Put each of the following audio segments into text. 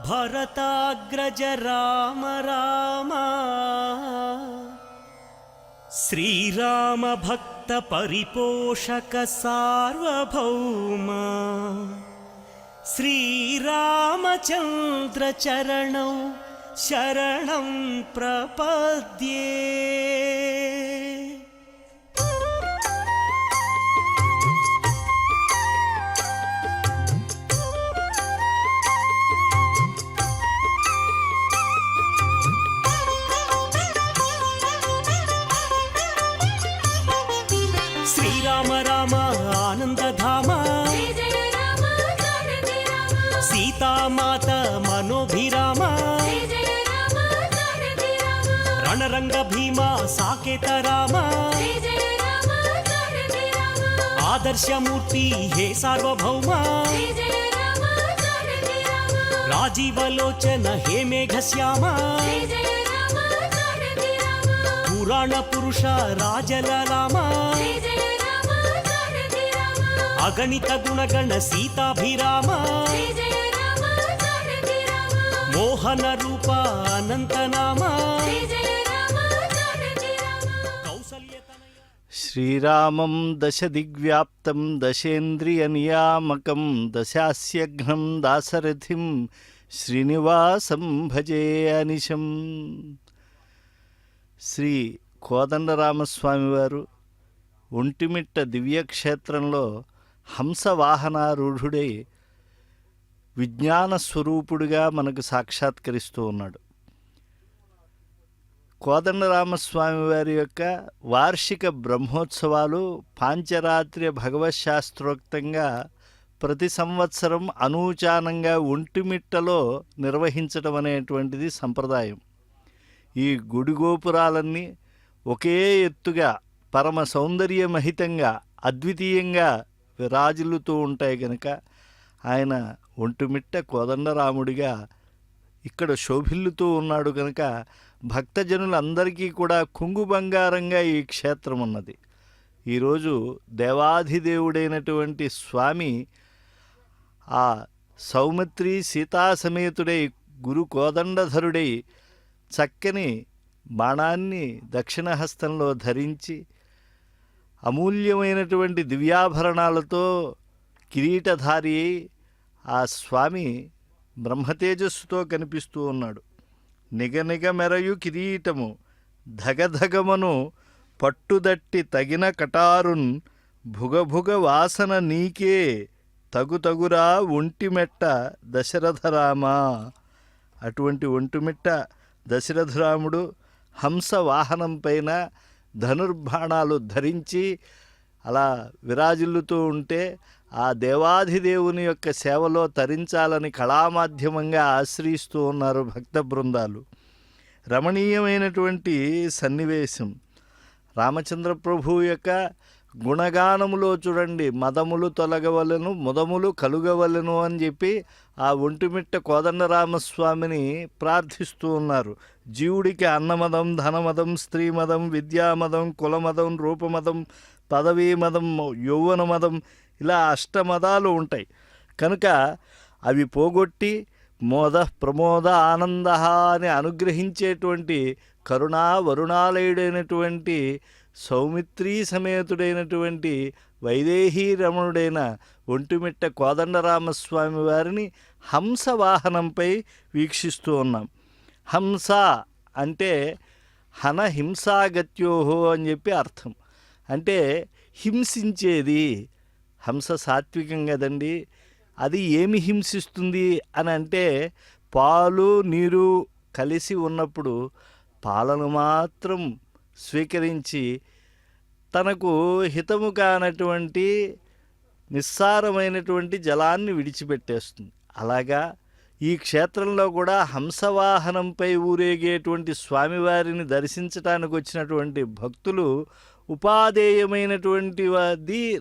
భరతాగ్రజ రామ రామ శ్రీరామ భక్త పరిపోషక సార్వభౌమ శ్రీరామచంద్ర చరణం శరణం ప్రపద్యే. శ్రీరామ రామ ఆనందధామ సీతామాత మనోభిరామ రణరంగ భీమ సాకేత రామ ఆదర్శమూర్తి హే సార్వభౌమ రాజీవలోచన హే మేఘశ్యామ పురాణ పురుష రాజలలామ అగణిత గుణగణ సీతాభిరామ మోహన రూప అనంతనామ. శ్రీరామం దశదిగ్వ్యాప్తం దశేంద్రియ నియామకం దశాస్యఘ్నం దాశరథిం శ్రీనివాసం భజే అనిశం. శ్రీ కోదండరామస్వామివారు ఒంటిమిట్ట దివ్యక్షేత్రంలో హంసవాహనారూఢుడై విజ్ఞాన స్వరూపుడుగా మనకు సాక్షాత్కరిస్తూ ఉన్నాడు. కోదండరామస్వామి వారి యొక్క వార్షిక బ్రహ్మోత్సవాలు పాంచరాత్ర్య భగవశాస్త్రోక్తంగా ప్రతి సంవత్సరం అనూచానంగా ఒంటిమిట్టలో నిర్వహించడం అనేటువంటిది సంప్రదాయం. ఈ గుడి గోపురాలన్నీ ఒకే ఎత్తుగా పరమ సౌందర్యమహితంగా అద్వితీయంగా విరాజిల్లుతూ ఉంటాయి కనుక ఆయన ఒంటిమిట్ట కోదండరాముడిగా ఇక్కడ శోభిల్లుతూ ఉన్నాడు కనుక భక్తజనులందరికీ కూడా కుంగు బంగారంగా ఈ క్షేత్రం ఉన్నది. ఈరోజు దేవాధిదేవుడైనటువంటి స్వామి ఆ సౌమిత్రి సీతాసమేతుడై గురు కోదండధరుడై చక్కని బాణాన్ని దక్షిణహస్తంలో ధరించి అమూల్యమైనటువంటి దివ్యాభరణాలతో కిరీటధారి ఆ స్వామి బ్రహ్మతేజస్సుతో కనిపిస్తూ ఉన్నాడు. నిగనిగ మెరయు కిరీటము ధగధగమను పట్టుదట్టి తగిన కటారున్ భుగభుగ వాసన నీకే తగుతగురా ఒంటిమెట్ట దశరథరామా. అటువంటి ఒంటిమిట్ట దశరథరాముడు హంస వాహనం పైన ధనుర్బాణాలు ధరించి అలా విరాజిల్లుతూ ఉంటే ఆ దేవాధిదేవుని యొక్క సేవలో తరించాలని కళామాధ్యమంగా ఆశ్రయిస్తూ ఉన్నారు భక్త బృందాలు. రమణీయమైనటువంటి సన్నివేశం. రామచంద్ర ప్రభువు యొక్క గుణగానములో చూడండి, మదములు తొలగవలను ముదములు కలుగవలను అని చెప్పి ఆ ఒంటిమిట్ట కోదండరామస్వామిని ప్రార్థిస్తూ ఉన్నారు. జీవుడికి అన్నమదం, ధనమదం, స్త్రీమదం, విద్యామదం, కులమదం, రూపమదం, పదవీమదం, యౌవనమదం, ఇలా అష్టమదాలు ఉంటాయి కనుక అవి పోగొట్టి మోద ప్రమోద ఆనంద అని అనుగ్రహించేటువంటి కరుణా వరుణాలయుడైనటువంటి సౌమిత్రీ సమేతుడైనటువంటి వైదేహీ రమణుడైన ఒంటిమిట్ట కోదండరామస్వామి వారిని హంస వాహనంపై వీక్షిస్తూ ఉన్నాం. హంస అంటే హన హింసాగత్యోహో అని చెప్పి అర్థం. అంటే హింసించేది. హంస సాత్వికం కదండి. అది ఏమి హింసిస్తుంది అని అంటే పాలు నీరు కలిసి ఉన్నప్పుడు పాలను మాత్రం స్వీకరించి తనకు హితము కానటువంటి నిస్సారమైనటువంటి జలాన్ని విడిచిపెట్టేస్తుంది. అలాగా ఈ క్షేత్రంలో కూడా హంసవాహనంపై ఊరేగేటువంటి స్వామివారిని దర్శించడానికి వచ్చినటువంటి భక్తులు ఉపాదేయమైనటువంటి వాది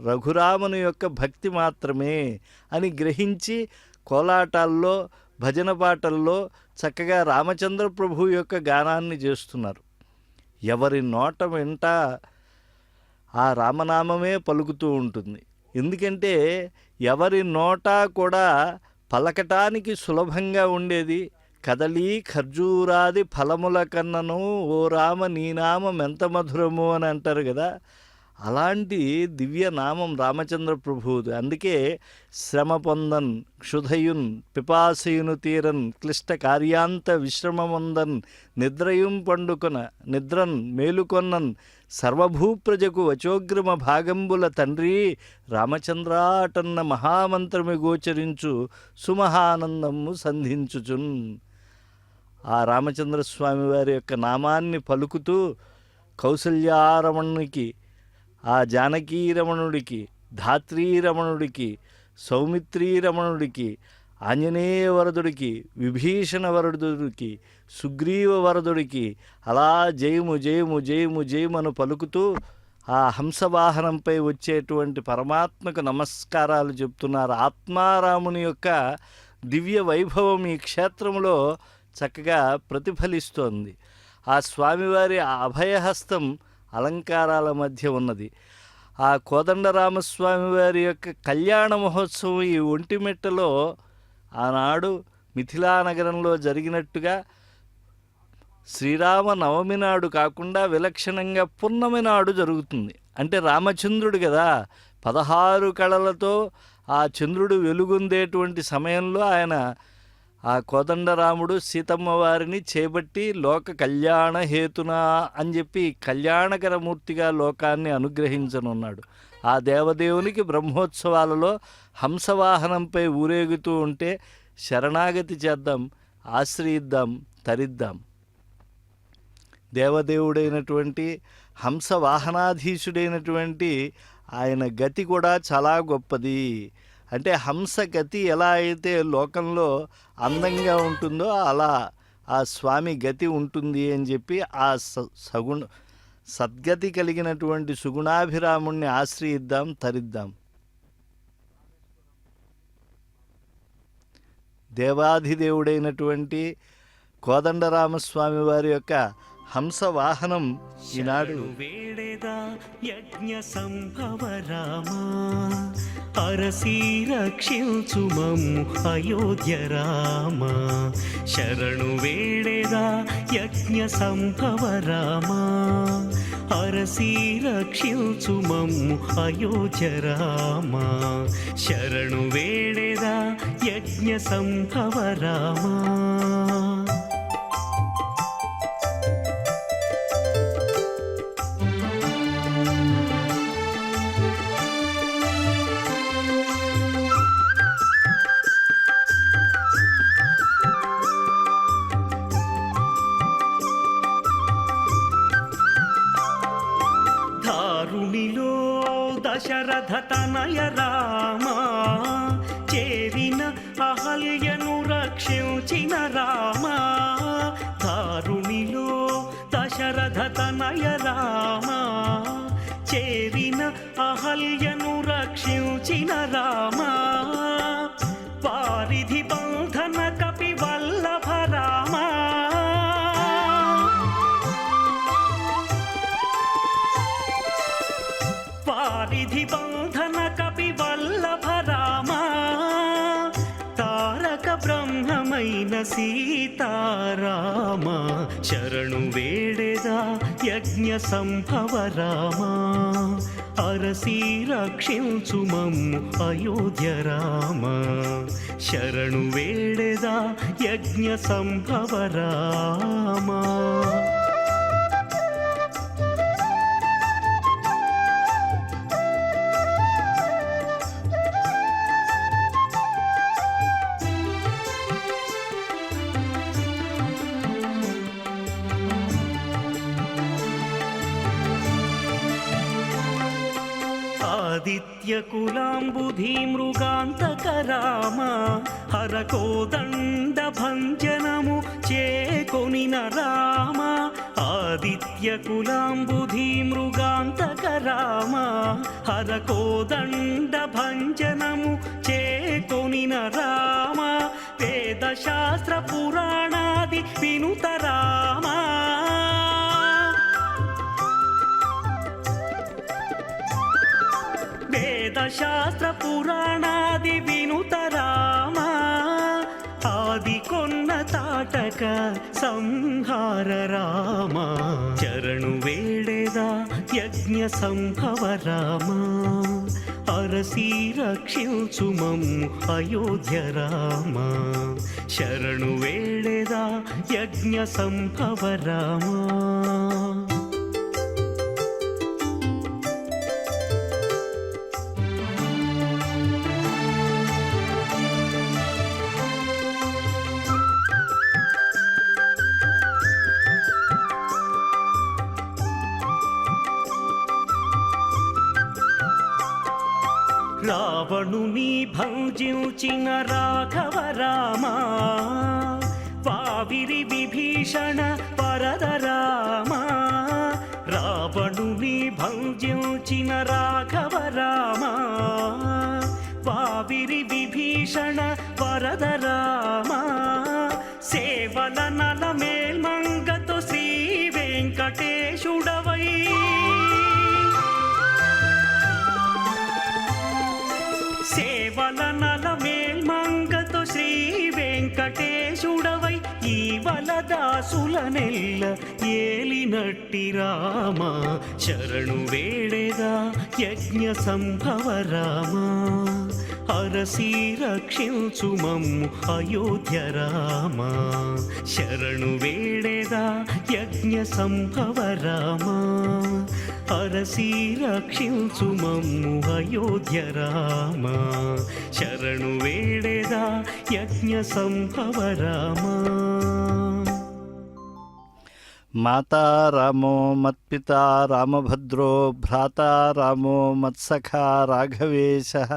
రఘురాముని యొక్క భక్తి మాత్రమే అని గ్రహించి కోలాటాల్లో భజన పాటల్లో చక్కగా రామచంద్ర ప్రభు యొక్క గానాన్ని చేస్తున్నారు. ఎవరి నోట వెంట ఆ రామనామమే పలుకుతూ ఉంటుంది. ఎందుకంటే ఎవరి నోట కూడా పలకటానికి సులభంగా ఉండేది. కదలీ ఖర్జూరాది ఫలముల కన్నను ఓ రామ నీ నామం ఎంత మధురము అని అంటారు కదా. అలాంటి దివ్య నామం రామచంద్ర ప్రభువుది. అందుకే శ్రమ పొందన్ క్షుధయున్ పిపాసయును తీరన్ క్లిష్ట కార్యాంత విశ్రమముందన్ నిద్రయుం పండుకొన నిద్రన్ మేలుకొన్నన్ సర్వభూప్రజకు వచోగ్రమ భాగంబుల తండ్రి రామచంద్రాటన్న మహామంత్రమి గోచరించు సుమహానందము సంధించుచున్. ఆ రామచంద్రస్వామి వారి యొక్క నామాన్ని పలుకుతూ కౌసల్యారమణునికి, ఆ జానకీరమణుడికి, ధాత్రీరమణుడికి, సౌమిత్రీరమణుడికి, ఆంజనేయ వరదుడికి, విభీషణ వరదుడికి, సుగ్రీవ వరదుడికి అలా జయము జయము జయము జయమను పలుకుతూ ఆ హంసవాహనంపై వచ్చేటువంటి పరమాత్మకు నమస్కారాలు చెప్తున్నారు. ఆత్మారాముని యొక్క దివ్య వైభవం ఈ క్షేత్రంలో చక్కగా ప్రతిఫలిస్తోంది. ఆ స్వామివారి ఆ అభయహస్తం అలంకారాల మధ్య ఉన్నది. ఆ కోదండరామస్వామి వారి యొక్క కళ్యాణ మహోత్సవం ఈ ఒంటిమిట్టలో ఆనాడు మిథిలా నగరంలో జరిగినట్టుగా శ్రీరామ నవమి నాడు కాకుండా విలక్షణంగా పున్నమి నాడు జరుగుతుంది. అంటే రామచంద్రుడు కదా, 16 కళలతో ఆ చంద్రుడు వెలుగొందేటువంటి సమయంలో ఆయన ఆ కోదండరాముడు సీతమ్మ వారిని చేపట్టి లోక కళ్యాణ హేతునా అని చెప్పి కళ్యాణకరమూర్తిగా లోకాన్ని అనుగ్రహించనున్నాడు. ఆ దేవదేవునికి బ్రహ్మోత్సవాలలో హంసవాహనంపై ఊరేగుతూ ఉంటే శరణాగతి చేద్దాం, ఆశ్రయిద్దాం, తరిద్దాం. దేవదేవుడైనటువంటి హంసవాహనాధీశుడైనటువంటి ఆయన గతి కూడా చాలా గొప్పది. అంటే హంస గతి ఎలా అయితే లోకంలో అందంగా ఉంటుందో అలా ఆ స్వామి గతి ఉంటుంది అని చెప్పి ఆ సద్గతి కలిగినటువంటి సుగుణాభిరాముణ్ణి ఆశ్రయిద్దాం, తరిద్దాం. దేవాధిదేవుడైనటువంటి కోదండరామస్వామి వారి యొక్క హంసవాహనం ఈనాడు వేడేదా యజ్ఞ సంభవ రామా అరసి రక్షించుమము అయోధ్య రామా. శరణు వేడేదా యజ్ఞ సంభవ రామా అరసి రక్షించుమము అయోధ్య రామా. శరణు వేడేదా యజ్ఞ సంభవ రామా. దశరథ తనయ రామా చేరిన అహల్యను రక్షించిన రామా. దారుణిలో దశరథ తనయ రామా చేరిన అహల్యను రక్షించిన రామా. వారిధి బంధన కపి వల్లభ రామా. వారిధి బంధన కపి వల్లభ రామా. తారక బ్రహ్మమైన సీతారామ. శరణు వేడేదా యజ్ఞ సంభవ రామా అరసి రక్షించుమము అయోధ్య రామా. శరణు వేడేదా యజ్ఞ సంభవ రామా. ఆదిత్యకులాంబుధి మృగాంతక రామ హరకోదండ భంజనము చేకొనిన రామ. ఆదిత్యకులాంబుధి మృగాంతక రామ హరకోదండ భంజనము చేకొనిన రామ. వేదశాస్త్ర పురాణాది వినుత రామ. వేదశాస్త్ర పురాణాది వినుత రామ. కిరాటక సంహార రామ శరణు వేడేదా యజ్ఞ సంభవ రామ అరసి రక్షించు మమ్ము అయోధ్య రామ శరణు వేడేదా యజ్ఞ సంభవ రామ. రావణుని భంజించిన రాఘవ రామ వావిరి విభీషణ వరద రామ రావణుని భంజించిన రాఘవ రామ వావిరి విభీషణ వరద రామ సేవల నల మేల్మంగతో శ్రీ వెంకటేశుడవై సేవల నల మేల్మంగతో శ్రీ వెంకటేశుడవై ఈ వలదాసుల నెల్ల ఏలినట్టి రామ శరణు వేడేదా యజ్ఞ సంభవ రామ అరసి రక్షించు మమ్ము అయోధ్య రామ శరణు వేడేదా యజ్ఞ సంభవ రామ అరసి రక్షించు మమ్ము అయోధ్య రామ శరణు వేడేదా యజ్ఞ సంభవ రామ. మాతా రామో మత్పితా రామభద్రో భ్రాతా రామో మత్సఖా రాఘవేశః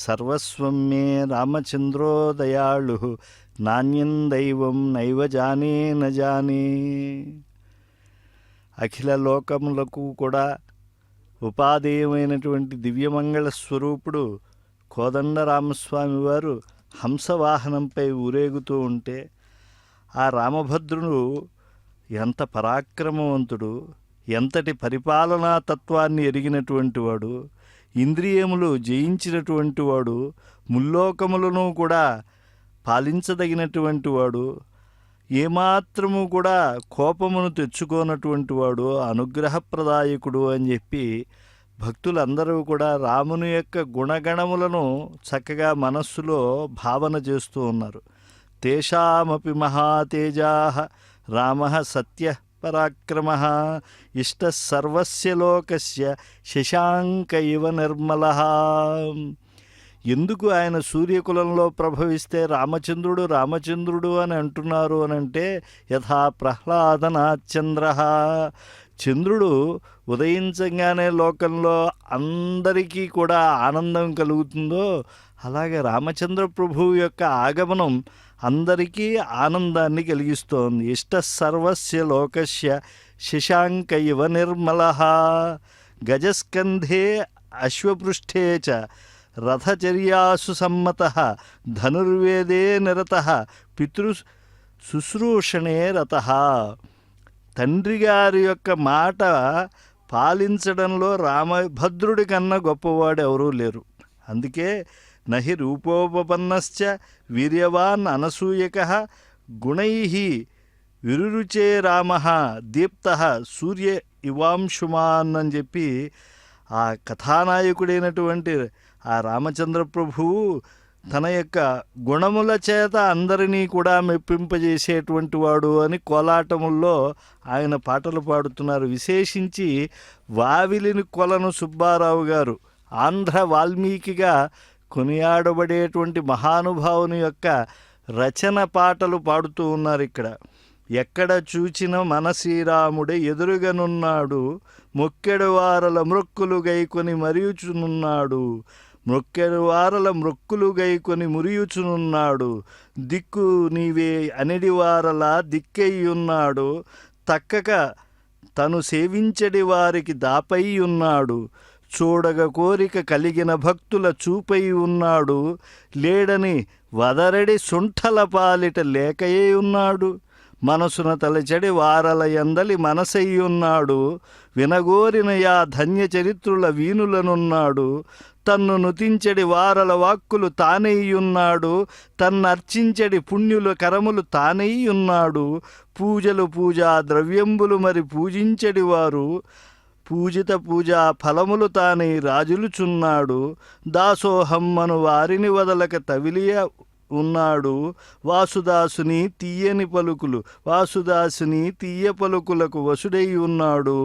సర్వస్వం మే రామచంద్రో దయాళు నాణ్యం దైవం నైవ జానే న జానే. అఖిల లోకములకు కూడా ఉపాధేయమైనటువంటి దివ్యమంగళ స్వరూపుడు కోదండరామస్వామి వారు హంసవాహనంపై ఊరేగుతూ ఉంటే ఆ రామభద్రుడు ఎంత పరాక్రమవంతుడు, ఎంతటి పరిపాలనా తత్వాన్ని ఎరిగినటువంటి వాడు, ఇంద్రియములు జయించినటువంటి వాడు, ముల్లోకములను కూడా పాలించదగినటువంటి వాడు, ఏమాత్రము కూడా కోపమును తెచ్చుకోనటువంటి వాడు, అనుగ్రహప్రదాయకుడు అని చెప్పి భక్తులందరూ కూడా రాముని యొక్క గుణగణములను చక్కగా మనస్సులో భావన చేస్తూ ఉన్నారు. తేషామపి మహాతేజాః రామః సత్యః పరాక్రమః ఇష్టః సర్వస్య లోకస్య శశాంక ఇవ నిర్మలః. ఎందుకు ఆయన సూర్యకులంలో ప్రభవిస్తే రామచంద్రుడు రామచంద్రుడు అని అంటున్నారు అనంటే యథా ప్రహ్లాదనాత్ చంద్రః, చంద్రుడు ఉదయించగానే లోకంలో అందరికీ కూడా ఆనందం కలుగుతుందో అలాగే రామచంద్ర ప్రభువు యొక్క ఆగమనం అందరికీ ఆనందాన్ని కలిగిస్తోంది. ఇష్ట సర్వస్య లోకస్య శశాంక ఇవ నిర్మలః గజస్కంధే అశ్వపృష్ఠే చ రథచర్యాసు సమ్మతః ధనుర్వేదే నిరతః పితృ శుశ్రూషణే రతః. తండ్రి గారి యొక్క మాట పాలించడంలో రామభద్రుడి కన్నా గొప్పవాడు ఎవరూ లేరు. అందుకే నహి రూపోపపన్నశ్చ వీర్యవాన్ అనసూయకః గుణైః విరురుచే రామః దీప్తః సూర్య ఇవాంశుమాన్ అని చెప్పి ఆ కథానాయకుడైనటువంటి ఆ రామచంద్ర ప్రభువు తన యొక్క గుణముల చేత అందరినీ కూడా మెప్పింపజేసేటువంటి వాడు అని కోలాటముల్లో ఆయన పాటలు పాడుతున్నారు. విశేషించి వావిలిని కొలను సుబ్బారావు గారు ఆంధ్ర వాల్మీకిగా కొనియాడబడేటువంటి మహానుభావుని యొక్క రచన పాటలు పాడుతూ ఉన్నారు. ఇక్కడ ఎక్కడ చూచిన మన శ్రీరాముడే ఎదురుగనున్నాడు, మొక్కెడు వారల మృక్కులు గైకొని మరియుచునున్నాడు, మొక్కెడు వారల మృక్కులు గైకొని మురియుచునున్నాడు, దిక్కు నీవే అనిడి వారల దిక్కయ్యున్నాడు, తక్కక తను సేవించడి వారికి దాపై ఉన్నాడు, చూడగ కోరిక కలిగిన భక్తుల చూపై ఉన్నాడు, లేడని వదరడి సుంఠల పాలిట లేకయే ఉన్నాడు, మనసున తలచడి వారల ఎందలి మనసయ్యున్నాడు, వినగోరిన యా ధన్య చరిత్రుల వీనులనున్నాడు, తన్ను నుతించడి వారల వాక్కులు తానెయ్యున్నాడు, తన్నర్చించడి పుణ్యుల కరములు తానెయ్యున్నాడు, పూజలు పూజా ద్రవ్యంబులు మరి పూజించడి వారు, పూజిత పూజా ఫలములు తానై రాజులుచున్నాడు, దాసోహమ్మను వారిని వదలక తవిలియ ఉన్నాడు, వాసుదాసుని తీయని పలుకులు వాసుదాసుని తీయ పలుకులకు వసుడై ఉన్నాడు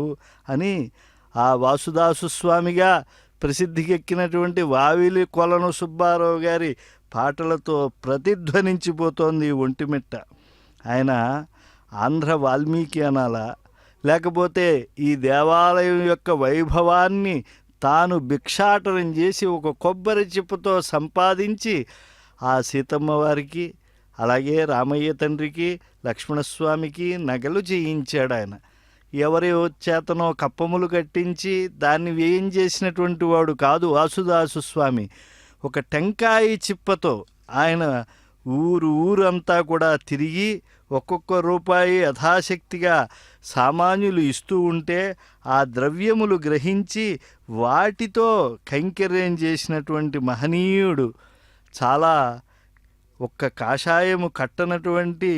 అని ఆ వాసుదాసు స్వామిగా ప్రసిద్ధికెక్కినటువంటి వావిలి కొలను సుబ్బారావు గారి పాటలతో ప్రతిధ్వనించిపోతోంది ఒంటిమిట్ట. ఆయన ఆంధ్ర వాల్మీకి అనాలా, లేకపోతే ఈ దేవాలయం యొక్క వైభవాన్ని తాను భిక్షాటనం చేసి ఒక కొబ్బరి చిప్పతో సంపాదించి ఆ సీతమ్మ వారికి, అలాగే రామయ్య తండ్రికి, లక్ష్మణస్వామికి నగలు చేయించాడు ఆయన. ఎవరి చేతనో కప్పములు కట్టించి దాన్ని వ్యయం చేసినటువంటి వాడు కాదు వాసుదాసు స్వామి. ఒక టెంకాయ చిప్పతో ఆయన ఊరంతా కూడా తిరిగి ఒక్కొక్క రూపాయి యథాశక్తిగా సామాన్యులు ఇస్తూ ఉంటే ఆ ద్రవ్యములు గ్రహించి వాటితో కైంకర్యం చేసినటువంటి మహనీయుడు. చాలా ఒక్క కాషాయము కట్టనటువంటి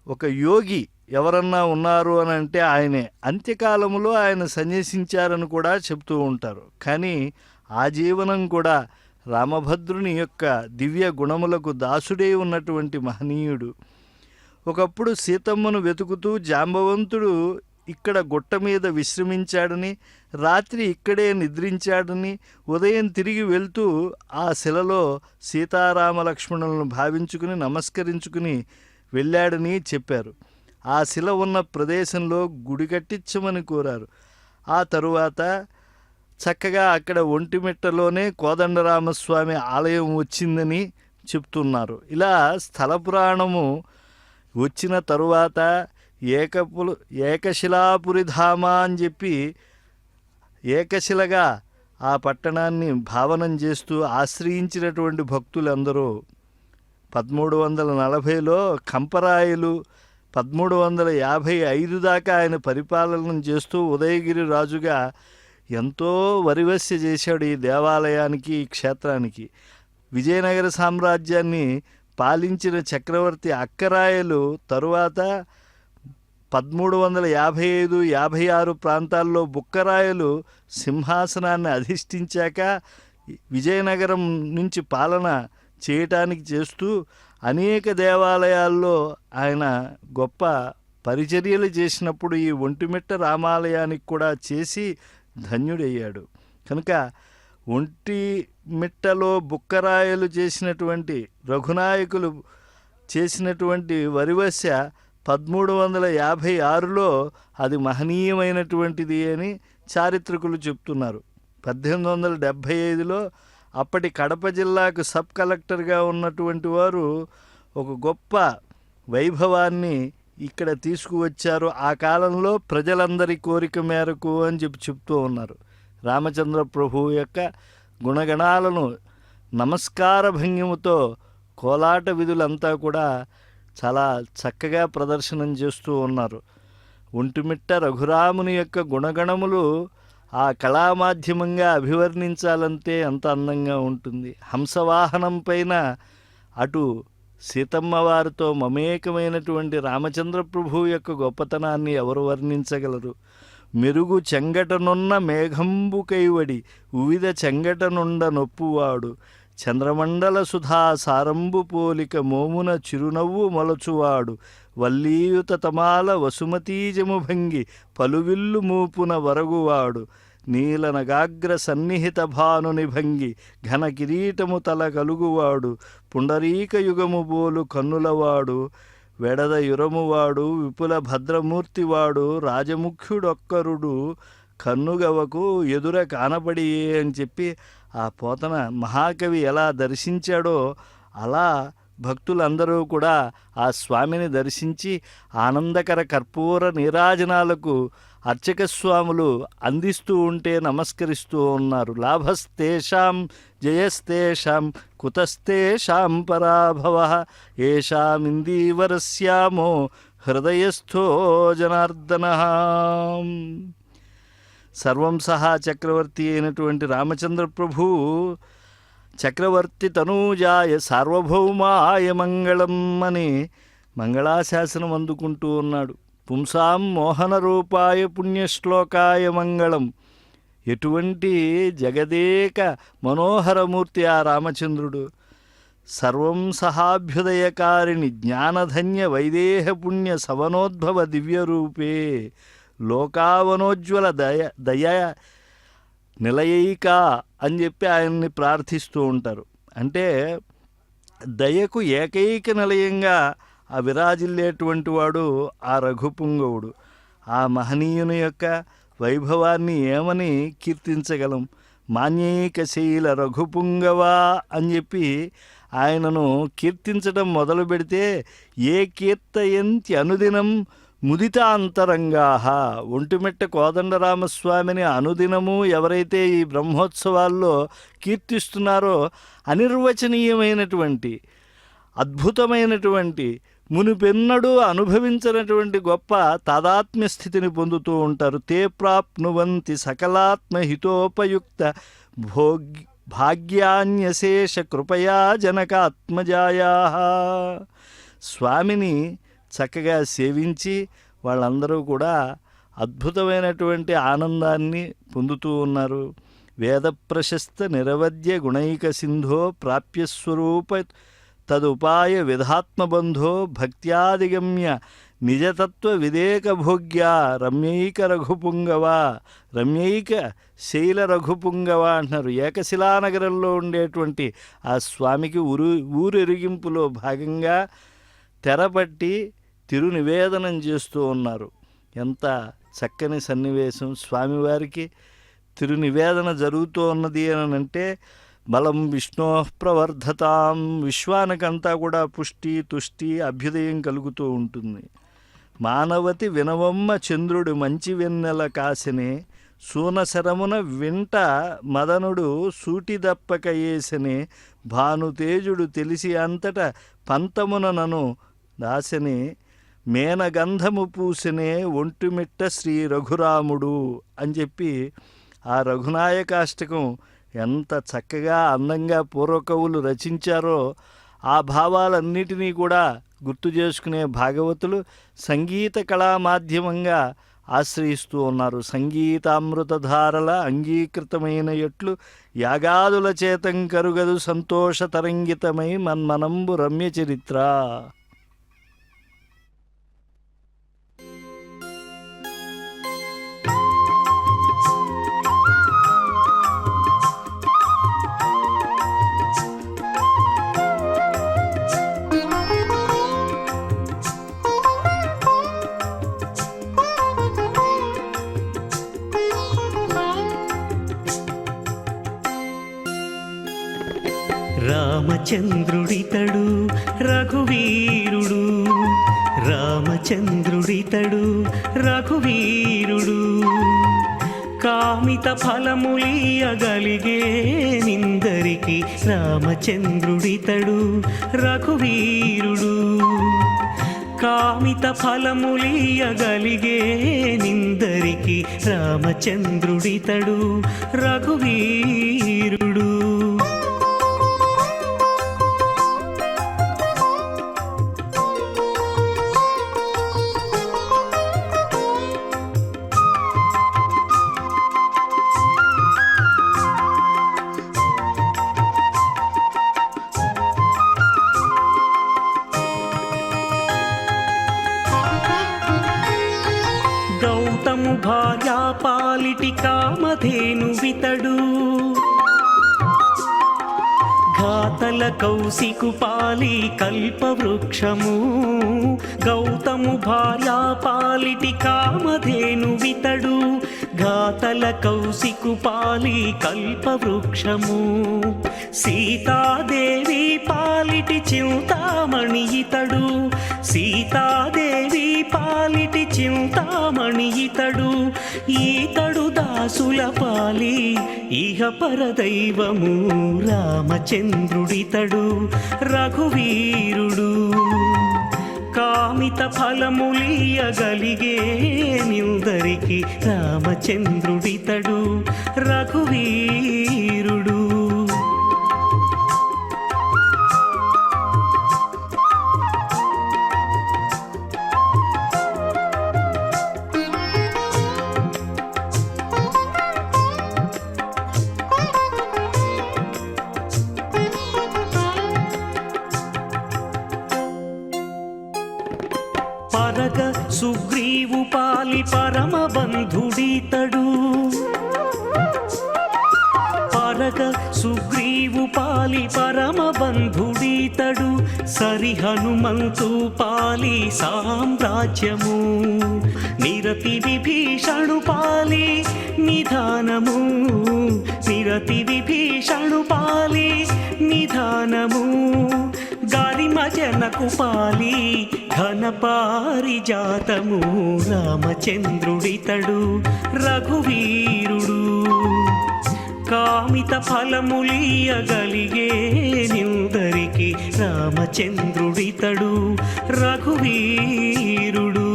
ఒక యోగి ఎవరన్నా ఉన్నారు అని అంటే ఆయనే. అంత్యకాలంలో ఆయన సన్యసించారని కూడా చెప్తూ ఉంటారు. కానీ ఆ జీవనం కూడా రామభద్రుని యొక్క దివ్య గుణములకు దాసుడే ఉన్నటువంటి మహనీయుడు. ఒకప్పుడు సీతమ్మను వెతుకుతూ జాంబవంతుడు ఇక్కడ గుట్ట మీద విశ్రమించాడని, రాత్రి ఇక్కడే నిద్రించాడని, ఉదయం తిరిగి వెళ్తూ ఆ శిలలో సీతారామ లక్ష్మణులను భావించుకుని నమస్కరించుకుని వెళ్ళాడని చెప్పారు. ఆ శిల ఉన్న ప్రదేశంలో గుడి కట్టించమని కోరారు. ఆ తరువాత చక్కగా అక్కడ ఒంటిమిట్టలోనే కోదండరామస్వామి ఆలయం వచ్చిందని చెప్తున్నారు. ఇలా స్థల పురాణము వచ్చిన తరువాత ఏకశిలాపురిధామ అని చెప్పి ఏకశిలగా ఆ పట్టణాన్ని భావనం చేస్తూ ఆశ్రయించినటువంటి భక్తులందరూ 1340లో కంపరాయలు 1355 దాకా ఆయన పరిపాలన చేస్తూ ఉదయగిరి రాజుగా ఎంతో వరివస్య చేశాడు ఈ దేవాలయానికి, ఈ క్షేత్రానికి. విజయనగర సామ్రాజ్యాన్ని పాలించిన చక్రవర్తి అక్కరాయలు తరువాత 1355-56 ప్రాంతాల్లో బుక్కరాయలు సింహాసనాన్ని అధిష్ఠించాక విజయనగరం నుంచి పాలన చేయటానికి చేస్తూ అనేక దేవాలయాల్లో ఆయన గొప్ప పరిచర్యలు చేసినప్పుడు ఈ ఒంటిమిట్ట రామాలయానికి కూడా చేసి ధన్యుడయ్యాడు. కనుక ఒంటిమిట్టలో బుక్కరాయలు చేసినటువంటి, రఘునాయకులు చేసినటువంటి వరివస్య 1356లో అది మహనీయమైనటువంటిది అని చారిత్రకులు చెప్తున్నారు. 1875లో అప్పటి కడప జిల్లాకు సబ్ కలెక్టర్గా ఉన్నటువంటి వారు ఒక గొప్ప వైభవాన్ని ఇక్కడ తీసుకువచ్చారు. ఆ కాలంలో ప్రజలందరి కోరిక మేరకు అని చెప్తూ ఉన్నారు. రామచంద్ర ప్రభువు యొక్క గుణగణాలను నమస్కార భంగిమతో కోలాట విధులంతా కూడా చాలా చక్కగా ప్రదర్శనం చేస్తూ ఉన్నారు. ఒంటిమిట్ట రఘురాముని యొక్క గుణగణములు ఆ కళామాధ్యమంగా అభివర్ణించాలంటే అంత అందంగా ఉంటుంది. హంసవాహనం పైన అటు సీతమ్మ వారితో మమేకమైనటువంటి రామచంద్ర ప్రభువు యొక్క గొప్పతనాన్ని ఎవరు వర్ణించగలరు? మెరుగు చెంగటనున్న మేఘంబు కైవడి ఉవిధ చెంగటనుండ నొప్పువాడు, చంద్రమండల సుధా సారంబు పోలిక మోమున చిరునవ్వు మొలచువాడు, వల్లీయుత తమాల వసుమతీజము భంగి పలువిల్లు మూపున వరగువాడు, నీల నగాగ్ర సన్నిహిత భానుని భంగి ఘన కిరీటము తల కలుగువాడు, పుండరీక యుగము బోలు కన్నులవాడు, వెడద యురమువాడు విపుల భద్రమూర్తివాడు, రాజముఖ్యుడొక్కరుడు కన్నుగవకు ఎదుర కానబడియే అని చెప్పి ఆ పోతన మహాకవి ఎలా దర్శించాడో అలా భక్తులందరూ కూడా ఆ స్వామిని దర్శించి ఆనందకర కర్పూర నీరాజనాలకు అర్చక స్వాములు అందిస్తూ ఉంటే నమస్కరిస్తూ ఉన్నారు. లాభస్తేషాం జయస్తేషాం కుతస్తేషాం పరాభవః ఏషామిందీవరస్యామో హృదయస్థో జనార్దనః. సర్వం సహా చక్రవర్తి అయినటువంటి రామచంద్ర ప్రభువు చక్రవర్తి తనూజాయ సార్వభౌమాయ మంగళం అని మంగళాశాసనం అందుకుంటూ ఉన్నాడు. పుంసాం మోహన రూపాయ పుణ్యశ్లోకాయ మంగళం. ఎటువంటి జగదేక మనోహరమూర్తి ఆ రామచంద్రుడు. సర్వం సహాభ్యుదయకారిణి జ్ఞానధన్య వైదేహ పుణ్య సవనోద్భవ దివ్యరూపే లోకావనోజ్వల దయ నిలయైక అని చెప్పి ఆయన్ని ప్రార్థిస్తూ ఉంటారు. అంటే దయకు ఏకైక నిలయంగా ఆ విరాజిల్లేటువంటి వాడు ఆ రఘుపుంగవుడు. ఆ మహనీయుని యొక్క వైభవాన్ని ఏమని కీర్తించగలం? మాన్యైక శైల రఘుపుంగవా అని చెప్పి ఆయనను కీర్తించడం మొదలు పెడితే ఏ కీర్తయంతి అనుదినం ముదితాంతరంగా. ఒంటిమిట్ట కోదండరామస్వామిని అనుదినము ఎవరైతే ఈ బ్రహ్మోత్సవాల్లో కీర్తిస్తున్నారో అనిర్వచనీయమైనటువంటి అద్భుతమైనటువంటి మునుపెన్నడూ అనుభవించినటువంటి గొప్ప తాదాత్మ్య స్థితిని పొందుతూ ఉంటారు. తే ప్రాప్నువంతి సకలాత్మహితోపయుక్త భాగ్యాన్యశేష కృపయా జనకాత్మజాయా. స్వామిని చక్కగా సేవించి వాళ్ళందరూ కూడా అద్భుతమైనటువంటి ఆనందాన్ని పొందుతూ ఉన్నారు. వేద ప్రశస్త నిరవధ్య గుణైక సింధో ప్రాప్యస్వరూప తదుపాయ విధాత్మబంధో భక్త్యాదిగమ్య నిజతత్వ విదేక భోగ్య రమ్యైక రఘుపుంగవ. రమ్యైక శైల రఘుపుంగవ అంటున్నారు. ఏకశిలానగరంలో ఉండేటువంటి ఆ స్వామికి ఊరెరిగింపులో భాగంగా తెరపట్టి తిరునివేదనం చేస్తూ ఉన్నారు. ఎంత చక్కని సన్నివేశం! స్వామివారికి తిరునివేదన జరుగుతూ ఉన్నది అని అంటే బలం విష్ణో ప్రవర్ధతాం. విశ్వానికంతా కూడా పుష్టి తుష్టి అభ్యుదయం కలుగుతూ ఉంటుంది. మానవతి వినవమ్మ చంద్రుడు మంచి వెన్నెల కాసినే సూనశరమున వింట మదనుడు సూటిదప్పక ఏసనే భానుతేజుడు తెలిసి అంతట పంతమున నను దాసనే మేనగంధము పూసనే ఒంటిమిట్ట శ్రీ రఘురాముడు అని చెప్పి ఆ రఘునాయకాష్టకం ఎంత చక్కగా అందంగా పూర్వకవులు రచించారో ఆ భావాలన్నిటినీ కూడా గుర్తు చేసుకునే భాగవతులు సంగీత కళా మాధ్యమంగా ఆశ్రయిస్తూ ఉన్నారు. సంగీతామృతధారల అంగీకృతమైన ఎట్లు యాగాదుల చేతం కరుగదు సంతోష తరంగితమై మన్మనంబు రమ్య చరిత్ర. రామచంద్రుడితడు రఘువీరుడు. రామచంద్రుడితడు రఘువీరుడు. కామిత ఫలములియగలిగే నిందరికి రామచంద్రుడితడు రఘువీరుడు. కామిత ఫలములియగలిగే నిందరికి రామచంద్రుడితడు రఘువీరుడు. గౌతము భార్యా పాలిటి కామధేను వితడు. ఘాతల కౌశికు పాలి కల్పవృక్షము. గౌతము భార్యా పాలిటి కామధేను వితడు. ఘాతల కౌశికు పాలి కల్పవృక్షము. సీతాదేవి పాలిటి చింతామణి ఇతడు. సీతాదేవి పాలిటి చింతామణి ఇతడు. ఈతడు దాసుల పాలి ఇహ పరదైవము రామచంద్రుడితడు రఘువీరుడు. కామిత ఫలములియగలిగే నిందరికి రామచంద్రుడితడు రఘువీరుడు. పరగ సుగ్రీవు పాలి పరమ బంధుడితడు. పరగ సుగ్రీవు పాలి పరమ బంధుడితడు. సరి హనుమంతు పాలి సామ్రాజ్యము. నిరతి విభీషణు పాలి నిధానము. నిరతి విభీషణు పాలి నిధానము. గారిమ జనకు పాలి ఘన పారిజాతము. రామచంద్రుడితడు రఘువీరుడు. కామిత ఫలములియగలిగే నిందరికి రామచంద్రుడితడు రఘువీరుడు.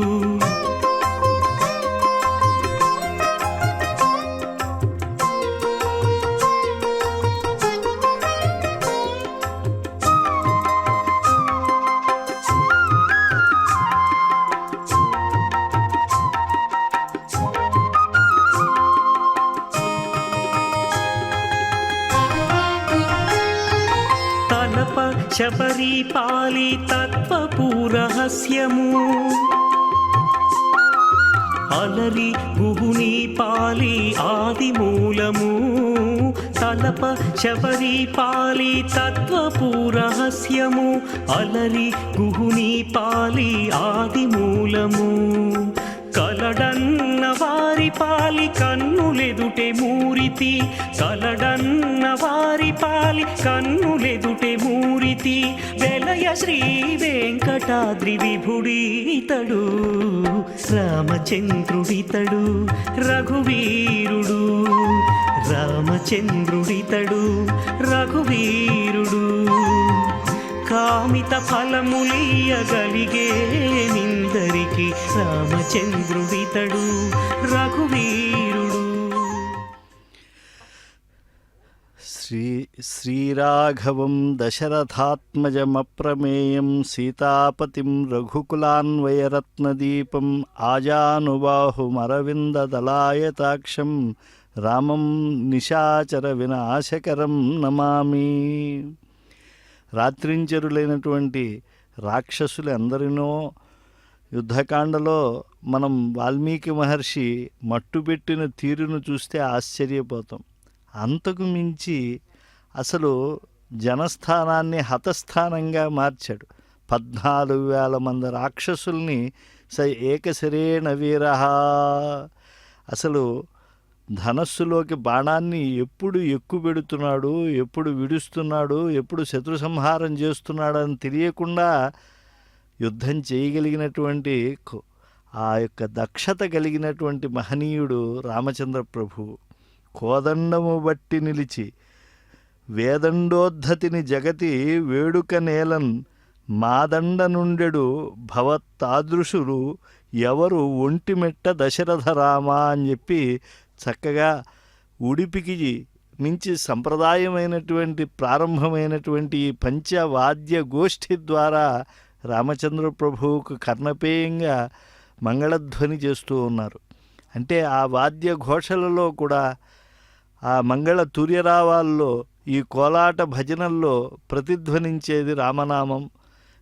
శబరి పాలి తత్వపు రహస్యము. అలరి గుహుని పాలి ఆది మూలము. తలప శబరి పాలి తత్వపు రహస్యము. అలరి గుహుని పాలి ఆది మూలము. కలడన్న వారి పాలి కన్నులెదుటే మూరితి. కలడన్న వారి పాలి కన్నులెదుటే మూరితి. వెలయ శ్రీ వెంకటాద్రి విభుడితడు రామచంద్రుడితడు రఘువీరుడు. రామచంద్రుడితడు రఘువీరుడు. కామిత ఫలములియగలిగే నిందరికి రామచంద్రుడితడు రఘువీరుడు. శ్రీరాఘవం దశరథాత్మజమప్రమేయం సీతాపతిం రఘుకులాన్వయరత్నదీపం ఆజానుబాహుమరవిందదలాయతాక్షం రామం నిశాచర వినాశకరం నమామి. రాత్రించరులైనటువంటి రాక్షసులు ఎందరినో యుద్ధకాండలో మనం వాల్మీకి మహర్షి మట్టుపెట్టిన తీరును చూస్తే ఆశ్చర్యపోతాం. అంతకు మించి అసలు జనస్థానాన్ని హతస్థానంగా మార్చాడు. 14,000 మంది రాక్షసుల్ని ఏకశరేణ వీరః. అసలు ధనస్సులోకి బాణాన్ని ఎప్పుడు ఎక్కుపెడుతున్నాడు, ఎప్పుడు విడుస్తున్నాడు, ఎప్పుడు శత్రు సంహారం చేస్తున్నాడు అని తెలియకుండా యుద్ధం చేయగలిగినటువంటి ఆ యొక్క దక్షత కలిగినటువంటి మహనీయుడు రామచంద్ర ప్రభువు. కోదండము బట్టి నిలిచి వేదండోద్ధతిని జగతి వేడుక నేలన్ మాదండ నుండెడు భవత్తాదృశులు ఎవరు ఒంటిమెట్ట దశరథ రామ అని చెప్పి చక్కగా ఉడిపికి నుంచి సంప్రదాయమైనటువంటి ప్రారంభమైనటువంటి ఈ పంచవాద్య గోష్ఠి ద్వారా రామచంద్ర ప్రభువుకు కర్ణపేయంగా మంగళధ్వని చేస్తూ ఉన్నారు. అంటే ఆ వాద్య ఘోషలలో కూడా ఆ మంగళ తూర్యరావాల్లో ఈ కోలాట భజనల్లో ప్రతిధ్వనించేది రామనామం,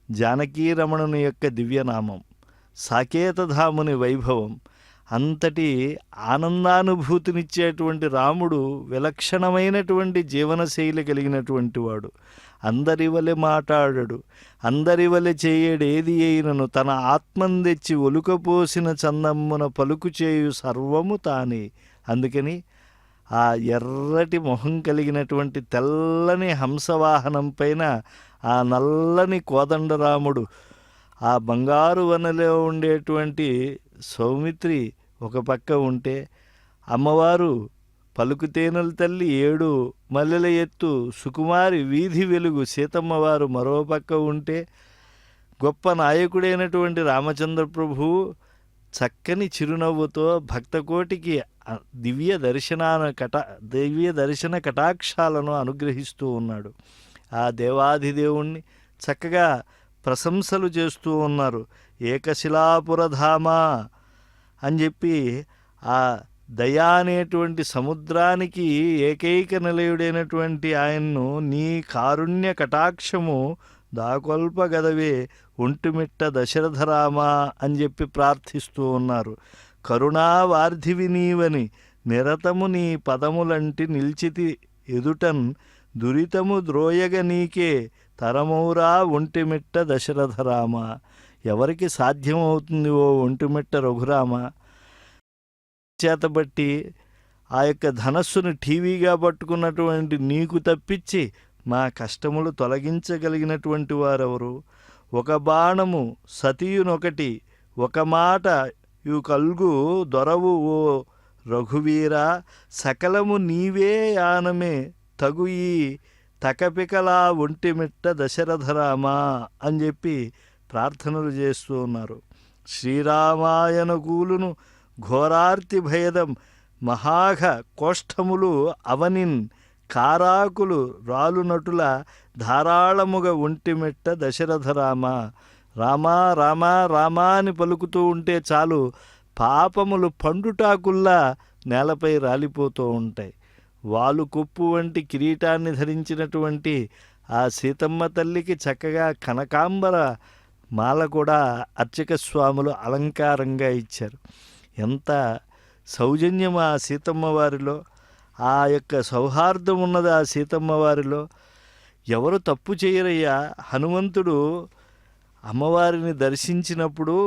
జానకీరమణుని యొక్క దివ్యనామం, సాకేతధాముని వైభవం. అంతటి ఆనందానుభూతినిచ్చేటువంటి రాముడు విలక్షణమైనటువంటి జీవనశైలి కలిగినటువంటి వాడు. అందరి వలె మాట్లాడడు, అందరి వలె చేయడేది అయినను తన ఆత్మను తెచ్చి ఒలుకపోసిన చందమ్మున పలుకు చేయు సర్వము తానే. అందుకని ఆ ఎర్రటి మొహం కలిగినటువంటి తెల్లని హంసవాహనం పైన ఆ నల్లని కోదండరాముడు, ఆ బంగారు వనలో ఉండేటువంటి సౌమిత్రి ఒక పక్క ఉంటే, అమ్మవారు పలుకుతేనెల తల్లి 7 మల్లెల ఎత్తు సుకుమారి వీధి వెలుగు సీతమ్మవారు మరో పక్క ఉంటే, గొప్ప నాయకుడైనటువంటి రామచంద్ర ప్రభువు చక్కని చిరునవ్వుతో భక్తకోటికి దివ్య దర్శన కటాక్షాలను అనుగ్రహిస్తూ ఉన్నాడు. ఆ దేవాధిదేవుణ్ణి చక్కగా ప్రశంసలు చేస్తూ ఉన్నారు. ఏకశిలాపురధామ అని చెప్పి ఆ దయా అనేటువంటి సముద్రానికి ఏకైక నిలయుడైనటువంటి ఆయన్ను నీ కారుణ్య కటాక్షము దాకొల్పగదవే ఒంటిమిట్ట దశరథరామ అని చెప్పి ప్రార్థిస్తూ ఉన్నారు. కరుణావార్ధివి నీవని నిరతము నీ పదములంటి నిల్చితి ఎదుటన్ దురితము ద్రోయగ నీకే తరమౌరా ఒంటిమిట్ట దశరథరామ. ఎవరికి సాధ్యమవుతుంది ఓ ఒంటిమిట్ట రఘురామ? చేతబట్టి ఆ యొక్క ధనస్సును టీవీగా పట్టుకున్నటువంటి నీకు తప్పించి మా కష్టములు తొలగించగలిగినటువంటి వారెవరు? ఒక బాణము సతీయునొకటి ఒక మాట ఇవి కల్గు దొరవు ఓ రఘువీరా, సకలము నీవే యానమే తగు ఈ తకపికలా ఒంటిమిట్ట దశరథరామా అని చెప్పి ప్రార్థనలు చేస్తూ ఉన్నారు. శ్రీరామాయణకూలును ఘోరార్తి భేదం మహాఘ కోష్టములు అవనిన్ కారాకులు రాలునటుల ధారాళముగా ఒంటిమిట్ట దశరథరామ. రామా రామా రామా అని పలుకుతూ ఉంటే చాలు పాపములు పండుటాకుల్లా నేలపై రాలిపోతూ ఉంటాయి. వాలు కొప్పు వంటి కిరీటాన్ని ధరించినటువంటి ఆ సీతమ్మ తల్లికి చక్కగా కనకాంబర మాల కూడా అర్చక స్వాములు అలంకారంగా ఇచ్చారు. ఎంత సౌజన్యం ఆ సీతమ్మ వారిలో, ఆ యొక్క సౌహార్దం ఉన్నది ఆ సీతమ్మ వారిలో. ఎవరు తప్పు చేయరయ్యా. హనుమంతుడు అమ్మవారిని దర్శించినప్పుడు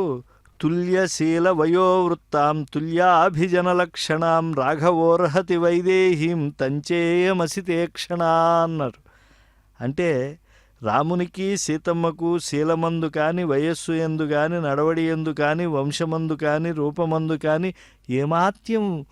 తుల్యశీల వయోవృత్తాం తుల్యాభిజన లక్షణాం రాఘవోర్హతి వైదేహీం తంచేయమసితే క్షణా అన్నారు. అంటే రామునికి సీతమ్మకు శీలమందు కానీ వయస్సు ఎందు కానీ నడవడి ఎందు కానీ వంశమందు కానీ రూపమందు కానీ ఏమాత్యం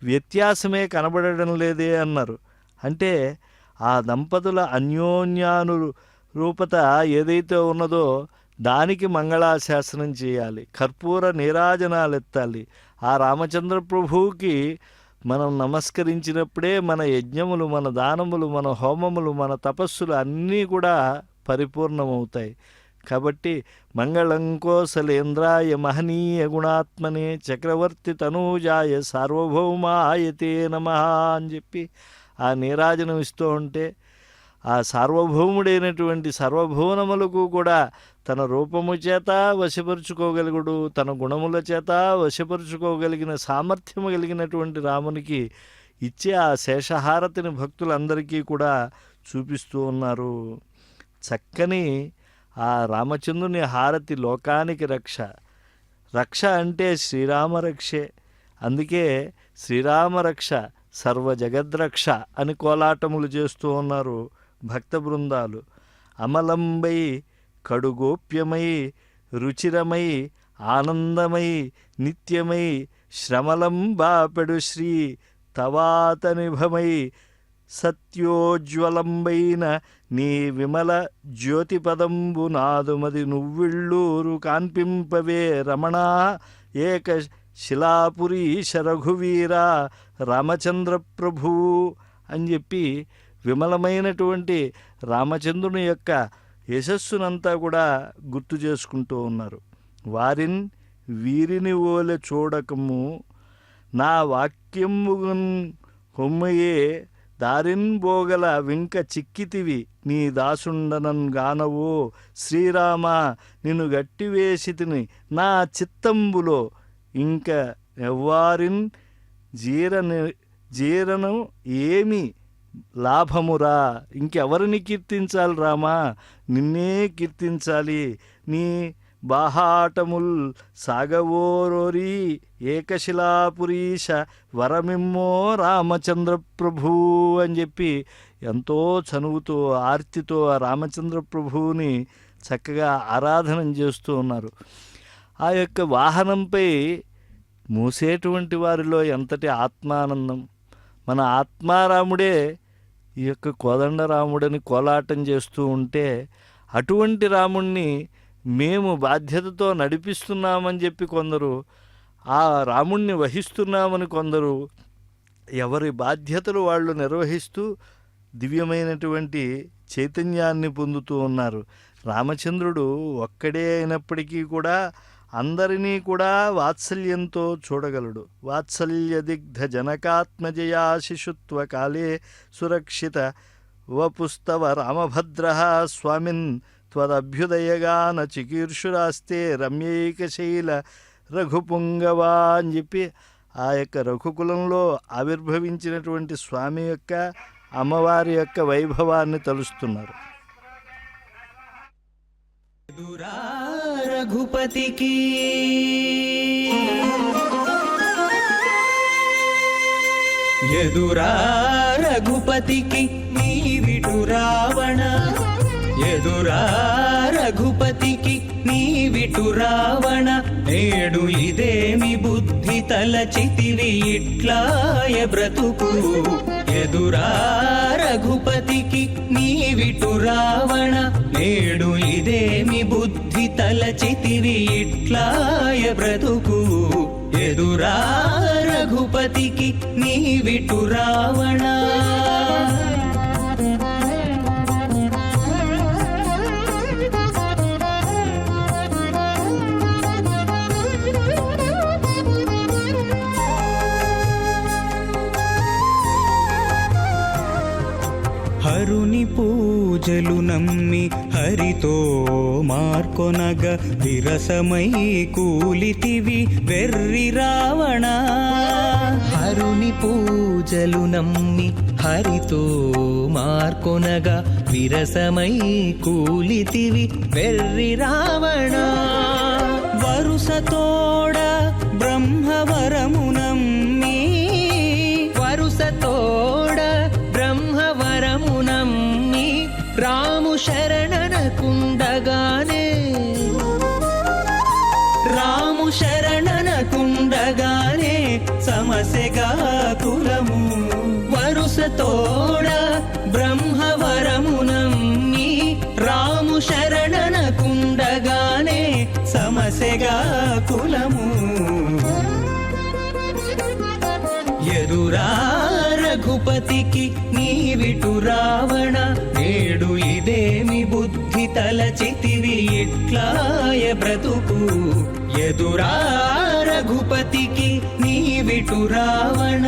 వ్యత్యాసమే కనబడడం లేదే అన్నారు. అంటే ఆ దంపతుల అన్యోన్యాను రూపత ఏదైతే ఉన్నదో దానికి మంగళాశాసనం చేయాలి, కర్పూర నీరాజనాలు ఎత్తాలి. ఆ రామచంద్ర ప్రభువుకి మనం నమస్కరించినప్పుడే మన యజ్ఞములు, మన దానములు, మన హోమములు, మన తపస్సులు అన్నీ కూడా పరిపూర్ణమవుతాయి. కాబట్టి మంగళం కోసలేంద్రాయ మహనీయ గుణాత్మనే చక్రవర్తి తనూజాయ సార్వభౌమాయతే నమః అని చెప్పి ఆ నీరాజనం ఇస్తూ ఉంటే ఆ సార్వభౌముడైనటువంటి సర్వభువనములకు కూడా తన రూపము చేత వశపరుచుకోగలుగుడు, తన గుణముల చేత వశపరుచుకోగలిగిన సామర్థ్యము కలిగినటువంటి రామునికి ఇచ్చే ఆ శేషహారతిని భక్తులందరికీ కూడా చూపిస్తూ ఉన్నారు. చక్కని ఆ రామచంద్రుని హారతి లోకానికి రక్ష. రక్ష అంటే శ్రీరామరక్షే. అందుకే శ్రీరామరక్ష సర్వ జగద్రక్ష అని కోలాటములు చేస్తూ ఉన్నారు భక్త బృందాలు. అమలంబై కడుగోప్యమై రుచిరమై ఆనందమై నిత్యమై శ్రమలం బాపెడు శ్రీ తవాతనిభమై సత్యోజ్వలంబైన నీ విమల జ్యోతిపదంబు నాదుమది నువ్విళ్ళూరు కాన్పింపవే రమణా ఏక శిలాపురీశ రఘువీరా రామచంద్ర ప్రభువు అని చెప్పి విమలమైనటువంటి రామచంద్రుని యొక్క యశస్సునంతా కూడా గుర్తు చేసుకుంటూ ఉన్నారు. వారిన్ వీరిని ఓలె చూడకము నా వాక్యముగన్ కొమ్మయే దారిన్ బోగల వింక చిక్కితివి నీ దాసుండనన్ గానవో శ్రీరామ నిన్ను గట్టివేసితిని నా చిత్తంబులో ఇంక ఎవ్వారిన్ జీరను ఏమి లాభమురా. ఇంకెవరిని కీర్తించాలి రామా? నిన్నే కీర్తించాలి. నీ బాహాటముల్ సాగవోరోరి ఏకశిలాపురీశ వరమిమ్మో రామచంద్ర ప్రభు అని చెప్పి ఎంతో చనువుతో ఆర్తితో ఆ రామచంద్ర ప్రభువుని చక్కగా ఆరాధన చేస్తూ ఉన్నారు. ఆ యొక్క వాహనంపై మూసేటువంటి వారిలో ఎంతటి ఆత్మానందం. మన ఆత్మారాముడే ఈ యొక్క కోదండరాముడని కోలాటం చేస్తూ ఉంటే అటువంటి రాముణ్ణి మేము బాధ్యతతో నడిపిస్తున్నామని చెప్పి కొందరు, ఆ రాముణ్ణి వహిస్తున్నామని కొందరు, ఎవరి బాధ్యతలు వాళ్ళు నిర్వహిస్తూ దివ్యమైనటువంటి చైతన్యాన్ని పొందుతూ ఉన్నారు. రామచంద్రుడు ఒక్కడే అయినప్పటికీ కూడా అందరినీ కూడా వాత్సల్యంతో చూడగలడు. వాత్సల్యదిగ్ధ జనకాత్మజయా శిశుత్వ కాలే సురక్షిత వపుస్తవ రామభద్ర స్వామిన్ త్వదభ్యుదయగాన చికీర్షురాస్తే రమ్యైకశైల రఘుపుంగవా అని చెప్పి ఆ యొక్క రఘుకులంలో ఆవిర్భవించినటువంటి స్వామి యొక్క, అమ్మవారి యొక్క వైభవాన్ని తలుస్తున్నారు. రఘుపతికి ఎదురా రఘుపతికి నీవిటు రావణ, ఎదురా రఘుపతికి నీవిటు రావణ, నేడు ఇదేమి బుద్ధి తలచితివి ఇట్లాయ బ్రతుకు, ఎదురా రఘుపతికి నీవిటు రావణ, నేడు ఇదేమి బుద్ధి తలచితివి ఇట్లాయ బ్రతుకు, ఎదురా రఘుపతికి నీవిటు రావణ. హరుని పూజలు నమ్మి హరితో మార్కొనగ, విరసమై కూలితివి వెర్రి రావణ, హరుని పూజలు నమ్మి హరితో మార్కొనగ, విరసమై కూలితివి వెర్రి రావణ, వరుసతోడ బ్రహ్మవరము నమ్మి, వరుసతోడ బ్రహ్మవరము నమ్మి, రాము శరణనకుండగానే, రాము శరణనకుండగానే సమస్యగా కులము, వరుసతోడ బ్రహ్మవరము నమ్మి, రాము శరణనకుండగానే సమస్యగా కులము, ఎదురా రఘుపతికి నీవిటు రావణ, నేడు ఇదేమి బుద్ధి తలచితివి ఇట్లాయ బ్రతుకు, ఎదురా రఘుపతికి నీవిటు రావణ.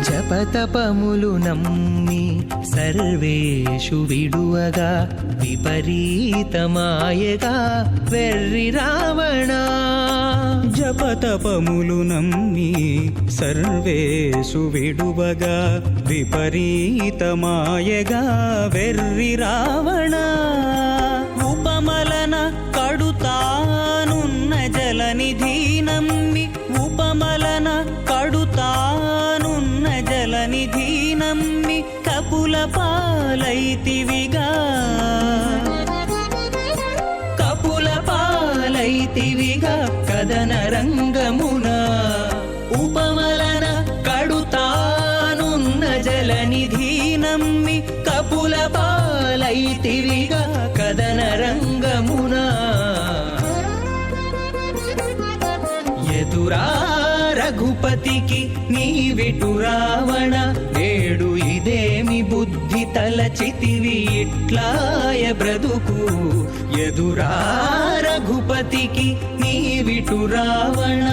జపతపములు నమ్మి సర్వేషు విడువగా, విపరీతమాయగా వెర్రి రావణ, జపతపములు నమ్మి సర్వేషు విడువగా, విపరీతమాయగా వెర్రి రావణ, ఉపమలన కడుతానున్న జలనిధి నమ్మి, ఉపమలన కడుతానున్న జలనిధి నమ్మి, కపుల పాలైతివిగా, కపుల పాలైతివిగా కదన రంగమున, ఉపమలన కడుతానున్న జలనిధి నమ్మి, కపుల పాలైతివిగా కదన రంగమున, ఎదురా రఘుపతికి నీవిటు రావణ, నేడు ఇదేమి బుద్ధి తలచితివి ఇట్లాయ బ్రతుకు, ఎదురా రఘుపతికి నీవిటు రావణ.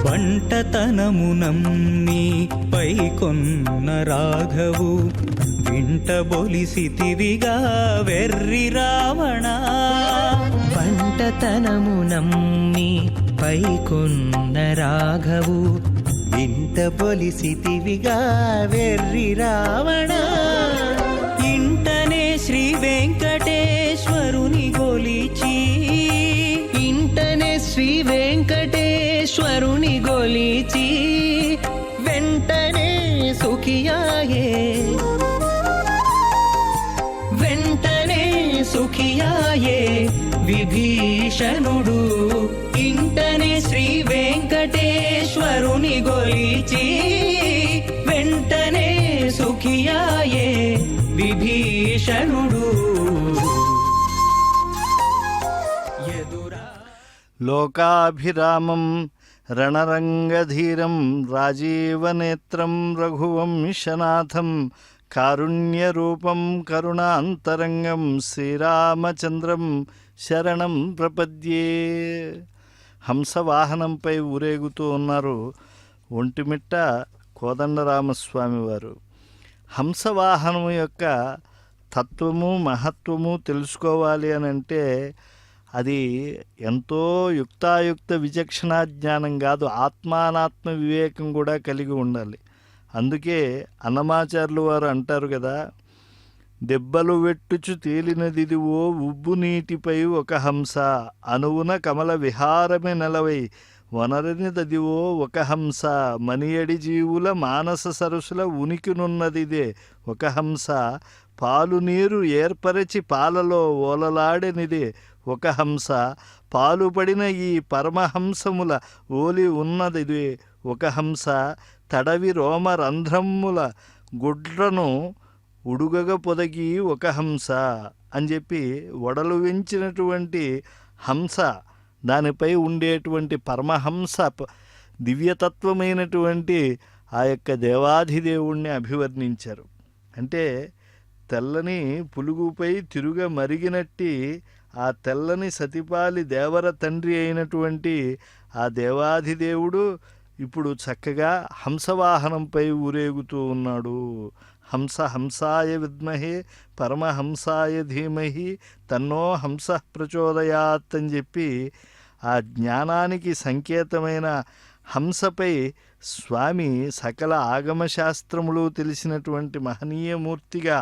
బంటతనము నమ్మి పైకొన్న రాఘవు, వింట బొలిసితివిగా వెర్రి రావణ, బంటతనము నమ్మి పైకొన్న రాఘవు, ఇంట బొలిసితివిగా వెర్రి రావణ ఇంటనే శ్రీ వెంకటేశ్వరుని గొలిచి ఇంటనే శ్రీ వెంకటేశ్వరుని గొలిచి వెంటనే సుఖియాయే వెంటనే సుఖియాయే విభీషణుడు ఇంటనే శ్రీ వెంకటేశ్వరుని గొలిచి వెంటనే సుఖియాయే విభీషణుడు ఎదురా లోకాభిరామం రణరంగధీరం రాజీవనేత్రం రఘువంశనాథం కారుణ్యరూపం కరుణాంతరంగం శ్రీరామచంద్రం శరణం ప్రపద్యే. హంసవాహనంపై ఊరేగుతూ ఉన్నారు ఒంటిమిట్ట కోదండరామస్వామి వారు. హంసవాహనం యొక్క తత్వము మహత్వము తెలుసుకోవాలి అని అంటే అది ఎంతో యుక్తాయుక్త విచక్షణా జ్ఞానం కాదు, ఆత్మానాత్మ వివేకం కూడా కలిగి ఉండాలి. అందుకే అన్నమాచార్యులు వారు అంటారు కదా, దెబ్బలు వెట్టుచు తేలినదిదివో ఉబ్బు నీటిపై ఒక హంస అనువున కమల విహారమే నెలవై వనరనిదదివో ఒక హంస మనియడి జీవుల మానస సరస్సుల ఉనికినున్నదిదే ఒక హంస పాలు నీరు ఏర్పరచి పాలలో ఓలలాడెనిదే ఒక హంస పాలుపడిన ఈ పరమహంసముల ఓలి ఉన్నదిదే ఒక హంస తడవి రోమ రంధ్రముల గుడ్లను ఉడుగగ పొదగి ఒక హంస అని చెప్పి వడలు వెంచినటువంటి హంస దానిపై ఉండేటువంటి పరమహంస దివ్యతత్వమైనటువంటి ఆ యొక్క దేవాధిదేవుణ్ణి అభివర్ణించారు. అంటే తెల్లని పులుగుపై తిరుగ మరిగినట్టి ఆ తెల్లని సతిపాలి దేవర తండ్రి అయినటువంటి ఆ దేవాధిదేవుడు ఇప్పుడు చక్కగా హంసవాహనంపై ఊరేగుతూ ఉన్నాడు. హంస హంసాయ విద్మహే పరమహంసాయ ధీమహి తన్నో హంస ప్రచోదయాత్ అని చెప్పి ఆ జ్ఞానానికి సంకేతమైన హంసపై స్వామి సకల ఆగమశాస్త్రములు తెలిసినటువంటి మహనీయమూర్తిగా,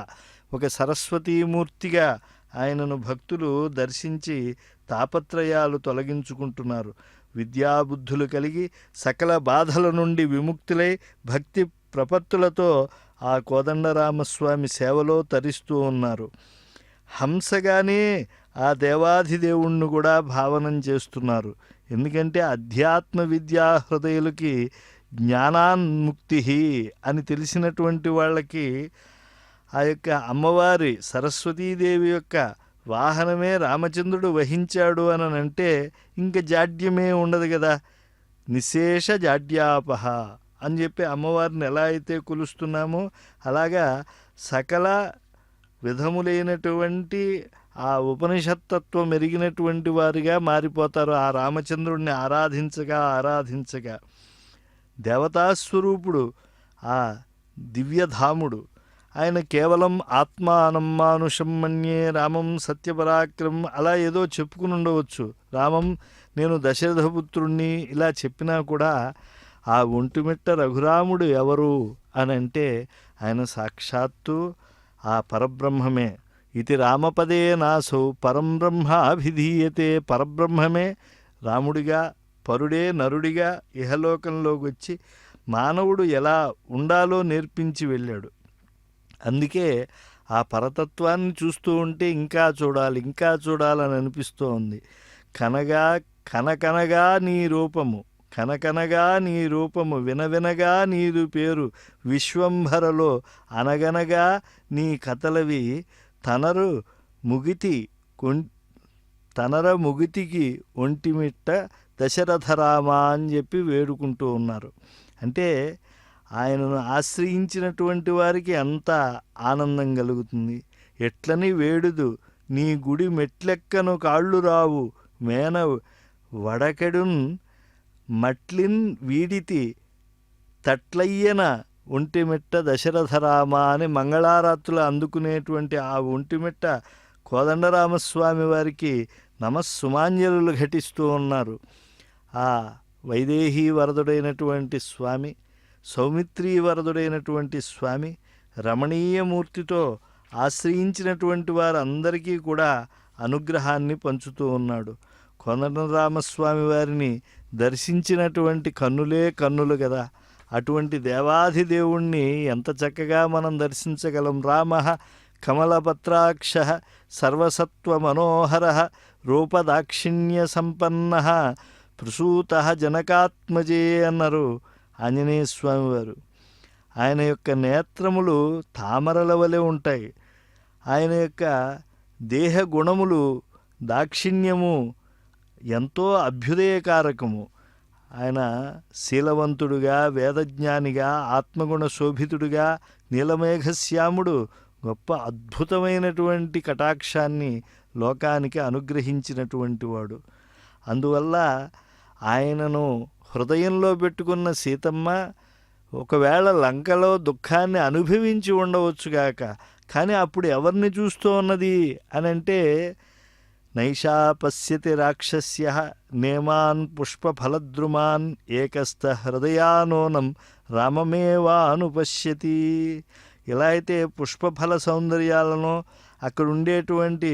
ఒక సరస్వతీమూర్తిగా ఆయనను భక్తులు దర్శించి తాపత్రయాలు తొలగించుకుంటున్నారు. విద్యాబుద్ధులు కలిగి సకల బాధల నుండి విముక్తులై భక్తి ప్రపత్తులతో ఆ కోదండరామస్వామి సేవలో తరిస్తూ ఉన్నారు. హంసగానే ఆ దేవాధిదేవుణ్ణి కూడా భావనం చేస్తున్నారు. ఎందుకంటే అధ్యాత్మ విద్యా హృదయులకి జ్ఞానాన్ముక్తి అని తెలిసినటువంటి వాళ్ళకి ఆ యొక్క అమ్మవారి సరస్వతీదేవి యొక్క వాహనమే రామచంద్రుడు వహించాడు అని అంటే ఇంక జాడ్యమే ఉండదు కదా. నిశేష జాడ్యాపహ అని చెప్పి అమ్మవారిని ఎలా అయితే కొలుస్తున్నామో అలాగా సకల విధములైనటువంటి ఆ ఉపనిషత్తత్వం ఎరిగినటువంటి వారిగా మారిపోతారు ఆ రామచంద్రుడిని ఆరాధించగా. దేవతాస్వరూపుడు ఆ దివ్యధాముడు. ఆయన కేవలం ఆత్మానమ్మానుషం మన్యే రామం సత్యపరాక్రమం అలా ఏదో చెప్పుకుని ఉండవచ్చు. రామం నేను దశరథపుత్రుణ్ణి ఇలా చెప్పినా కూడా ఆ ఒంటిమిట్ట రఘురాముడు ఎవరు అని అంటే ఆయన సాక్షాత్తు ఆ పరబ్రహ్మమే. ఇది రామపదే నాసౌ పరం బ్రహ్మ అభిధీయతే. పరబ్రహ్మమే రాముడిగా పరుడే నరుడిగా ఇహలోకంలోకి వచ్చి మానవుడు ఎలా ఉండాలో నేర్పించి వెళ్ళాడు. అందుకే ఆ పరతత్వాన్ని చూస్తూ ఉంటే ఇంకా చూడాలని అనిపిస్తూ ఉంది. కనకనగా నీ రూపము కనకనగా నీ రూపము వినవినగా నీదు పేరు విశ్వంభరలో అనగనగా నీ కథలవి తనర ముగితికి ఒంటిమిట్ట దశరథరామ అని చెప్పి వేడుకుంటూ ఉన్నారు. అంటే ఆయనను ఆశ్రయించినటువంటి వారికి అంత ఆనందం కలుగుతుంది. ఎట్లని వేడుదు నీ గుడి మెట్లెక్కను కాళ్ళు రావు మేన వడకెడున్ మట్లిన్ వీడితి తట్లయ్యన ఒంటిమిట్ట దశరథరామ అని మంగళారాత్రులు అందుకునేటువంటి ఆ ఒంటిమిట్ట కోదండరామస్వామి వారికి నమస్సుమాంజలులు ఘటిస్తూ ఉన్నారు. ఆ వైదేహీ వరదుడైనటువంటి స్వామి, సౌమిత్రీ వరదుడైనటువంటి స్వామి రమణీయమూర్తితో ఆశ్రయించినటువంటి వారందరికీ కూడా అనుగ్రహాన్ని పంచుతూ ఉన్నాడు. కోదండరామస్వామి వారిని దర్శించినటువంటి కన్నులే కన్నులు కదా, అటువంటి దేవాధిదేవుణ్ణి ఎంత చక్కగా మనం దర్శించగలం. రామ కమలపత్రాక్ష సర్వసత్వమనోహర రూపదాక్షిణ్య సంపన్న ప్రసూత జనకాత్మజే అన్నారు ఆంజనేయ స్వామి వారు. ఆయన యొక్క నేత్రములు తామరల వలె ఉంటాయి. ఆయన యొక్క దేహ గుణములు దాక్షిణ్యము ఎంతో అభ్యుదయకారకము. ఆయన శీలవంతుడుగా, వేదజ్ఞానిగా, ఆత్మగుణ శోభితుడుగా, నీలమేఘశ్యాముడు గొప్ప అద్భుతమైనటువంటి కటాక్షాన్ని లోకానికి అనుగ్రహించినటువంటి వాడు. అందువల్ల ఆయనను హృదయంలో పెట్టుకున్న సీతమ్మ ఒకవేళ లంకలో దుఃఖాన్ని అనుభవించి ఉండవచ్చుగాక, కానీ అప్పుడు ఎవరిని చూస్తూ ఉన్నది అని అంటే, నైషా పశ్యతి రాక్షస్య నేమాన్ పుష్పఫలద్రుమాన్ ఏకస్థ హృదయానోనం రామమేవానుపశ్యతి. ఇలా అయితే పుష్పఫల సౌందర్యాలను, అక్కడ ఉండేటువంటి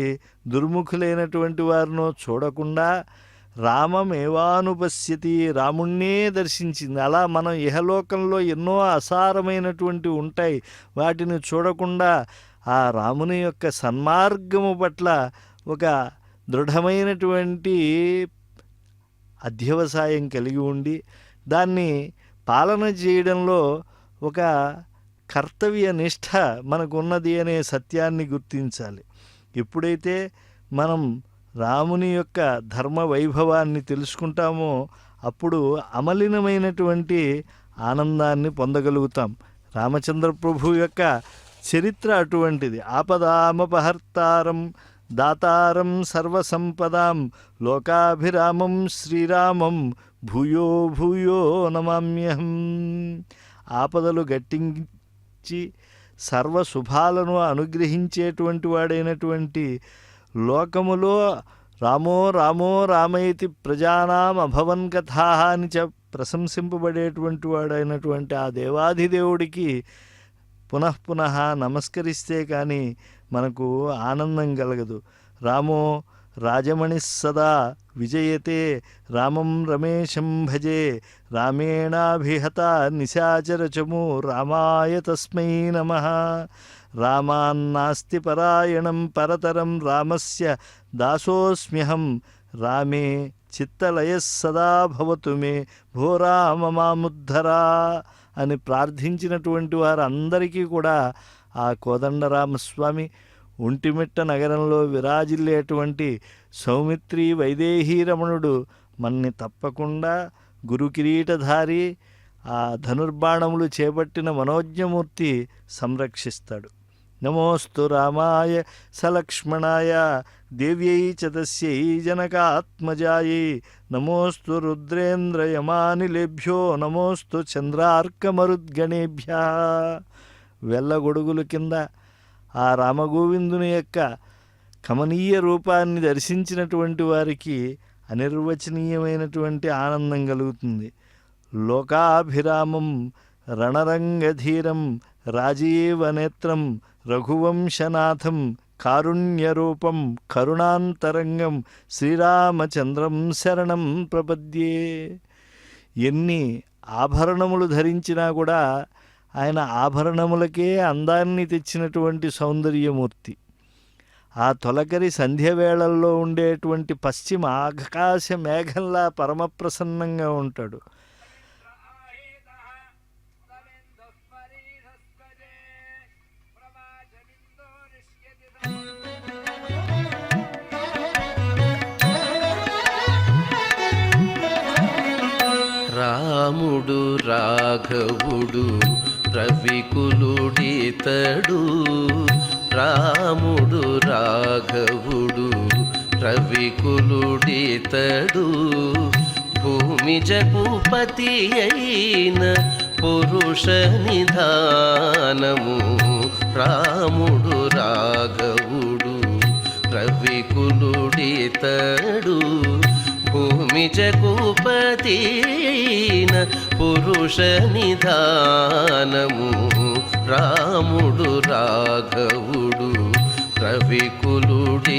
దుర్ముఖులైనటువంటి వారినో చూడకుండా రామమేవానుపశ్యతి, రాముణ్ణే దర్శించింది. అలా మనం ఇహలోకంలో ఎన్నో అసారమైనటువంటి ఉంటాయి, వాటిని చూడకుండా ఆ రాముని యొక్క సన్మార్గము పట్ల ఒక దృఢమైనటువంటి అధ్యవసాయం కలిగి ఉండి దాన్ని పాలన చేయడంలో ఒక కర్తవ్య నిష్ఠ మనకున్నది అనే సత్యాన్ని గుర్తించాలి. ఎప్పుడైతే మనం రాముని యొక్క ధర్మ వైభవాన్ని తెలుసుకుంటామో అప్పుడు అమలినమైనటువంటి ఆనందాన్ని పొందగలుగుతాం. రామచంద్ర ప్రభు యొక్క చరిత్ర అటువంటిది. ఆపదామపహర్తారం దాతారం సర్వసంపదాం లోకాభిరామం శ్రీరామం భూయో భూయో నమామ్యహం. ఆపదలు గట్టించి సర్వశుభాలను అనుగ్రహించేటువంటి వాడైనటువంటి, లోకములో రామో రామో రామయతి ప్రజానాం అభవన్ కథా అని ప్రశంసింపబడేటువంటి వాడైనటువంటి ఆ దేవాధిదేవుడికి పునఃపునః నమస్కరిస్తే కానీ మనకు ఆనందం కలగదు. రామో రాజమణి సదా విజయతే రామం రమేశం భజే రామేణాభిహత నిశాచరచము రామాయ తస్మై నమః. రామాన్నాస్తి పరాయణం పరతరం రామస్య దాసోస్మ్యహం రామే చిత్తలయ సదా భవతు మే భో రామ మాముద్ధరా అని ప్రార్థించినటువంటి వారందరికీ కూడా ఆ కోదండరామస్వామి ఒంటిమిట్ట నగరంలో విరాజిల్లేటువంటి సౌమిత్రి వైదేహీ రమణుడు మన్ని తప్పకుండా గురుకిరీటధారి ఆ ధనుర్బాణములు చేపట్టిన మనోజ్ఞమూర్తి సంరక్షిస్తాడు. నమోస్తు రామాయ సలక్ష్మణాయ దేవ్యై చ తస్యై జనకాత్మజాయై నమోస్తు రుద్రేంద్రయమానిలేభ్యో నమోస్తు చంద్రార్కమరుద్గణేభ్య. వెళ్ళగొడుగుల కింద ఆ రామగోవిందుని యొక్క కమనీయ రూపాన్ని దర్శించినటువంటి వారికి అనిర్వచనీయమైనటువంటి ఆనందం కలుగుతుంది. లోకాభిరామం రణరంగధీరం రాజీవనేత్రం రఘువంశనాథం కారుణ్యరూపం కరుణాంతరంగం శ్రీరామచంద్రం శరణం ప్రపద్యే. ఎన్ని ఆభరణములు ధరించినా కూడా ఆయన ఆభరణములకే అందాన్ని తెచ్చినటువంటి సౌందర్యమూర్తి. ఆ తొలకరి సంధ్యవేళల్లో ఉండేటువంటి పశ్చిమ ఆకాశ మేఘంలా పరమప్రసన్నంగా ఉంటాడు. రాముడు రాఘవుడు రవికులుడితడు, రాముడు రాఘవుడు రవికులుడితడు, భూమి జగుపతి అయిన పురుష నిధానము. రాముడు రాఘవుడు రవికులుడితడు, భూమి జగుపతిన పురుష నిధానము రాముడు రాఘవుడు రవికులుడితడు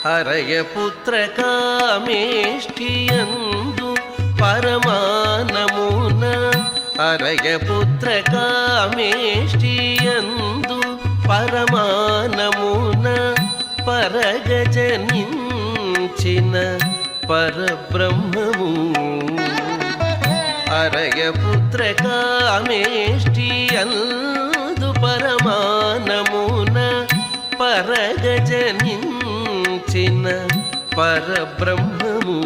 హరయపుత్ర కామేష్ఠియందు పరమానమున హరయపుత్ర కామేష్ఠియందు పరమానమున పరగజనించిన పరబ్రహ్మము హరయపుత్ర కామేష్ఠియందు పరమానమున పరగజనించిన పరబ్రహ్మము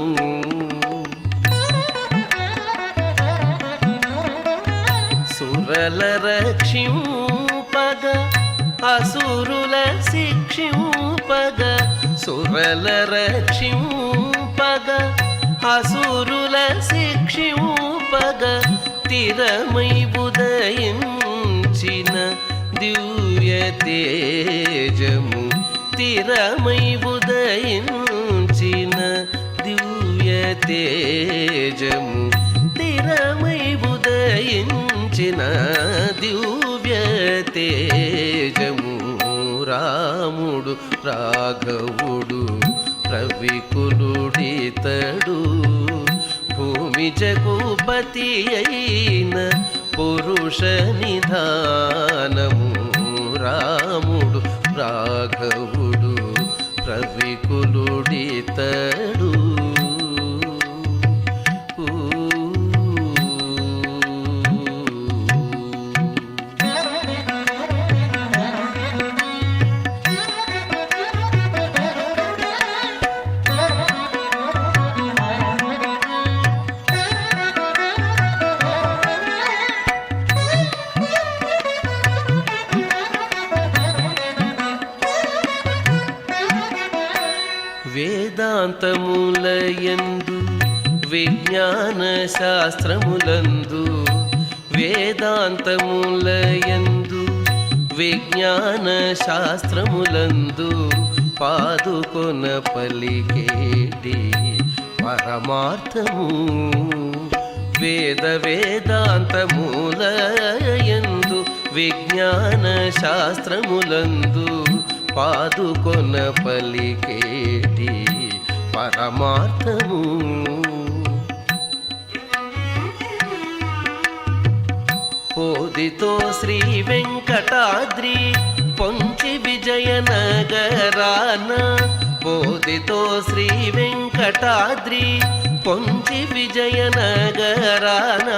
సురల రక్షింపగ అసురుల శిక్షింపగ సురల రక్షింపగ అసురుల శిక్షింపగ తిరమై ఉదయించిన దివ్య తేజము తిరమై ఉదయించిన దివ్య తేజము తిరమై ఉదయించిన దివ్య తేజము రాముడు రాఘవుడు రవికులుడితడు భూమి జగుపతి అయిన పురుష నిధానము రాముడు రాఘవుడు రవికులుడితడు వేదాంతములయందు విజ్ఞాన శాస్త్రములందు వేదాంతములయందు విజ్ఞాన శాస్త్రములందు పాదుకొన పలికేటి పరమార్థము వేదాంతములయందు విజ్ఞాన శాస్త్రములందు పాదుకొన పలికేటి పరమార్థము పోదితో శ్రీ వెంకటాద్రి పొంచి విజయనగరాన పోదితో శ్రీ వెంకటాద్రి పొంచి విజయనగరాన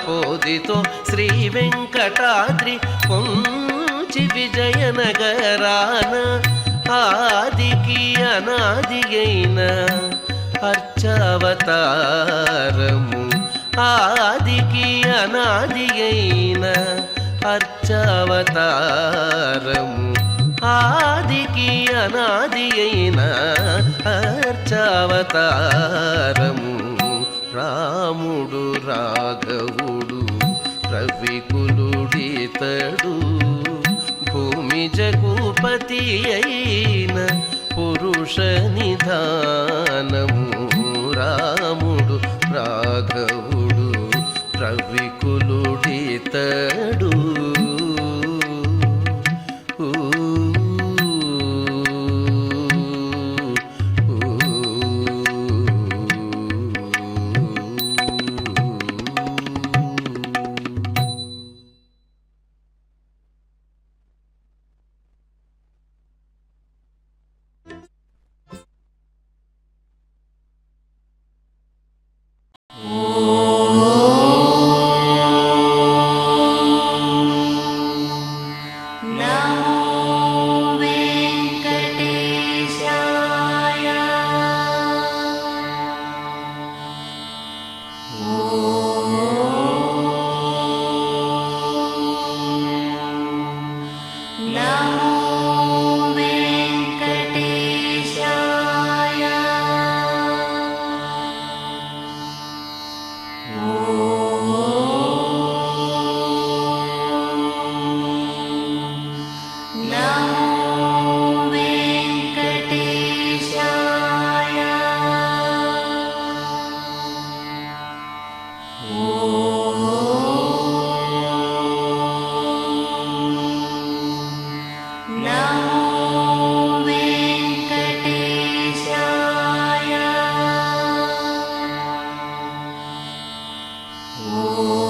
పోదితో శ్రీ వెంకటాద్రి పొంచి విజయనగరాన ఆదికి అనాది అయిన అర్చావతారము ఆదికి అనాది అయిన అర్చావతారము ఆదికి అనాది అయిన అర్చావతారము రాముడు రాఘవుడు రవికులుడితడు భూమి జగుపతి అయిన పురుష నిధానము రాముడు రాఘవుడు రవికులుడితడు ఓం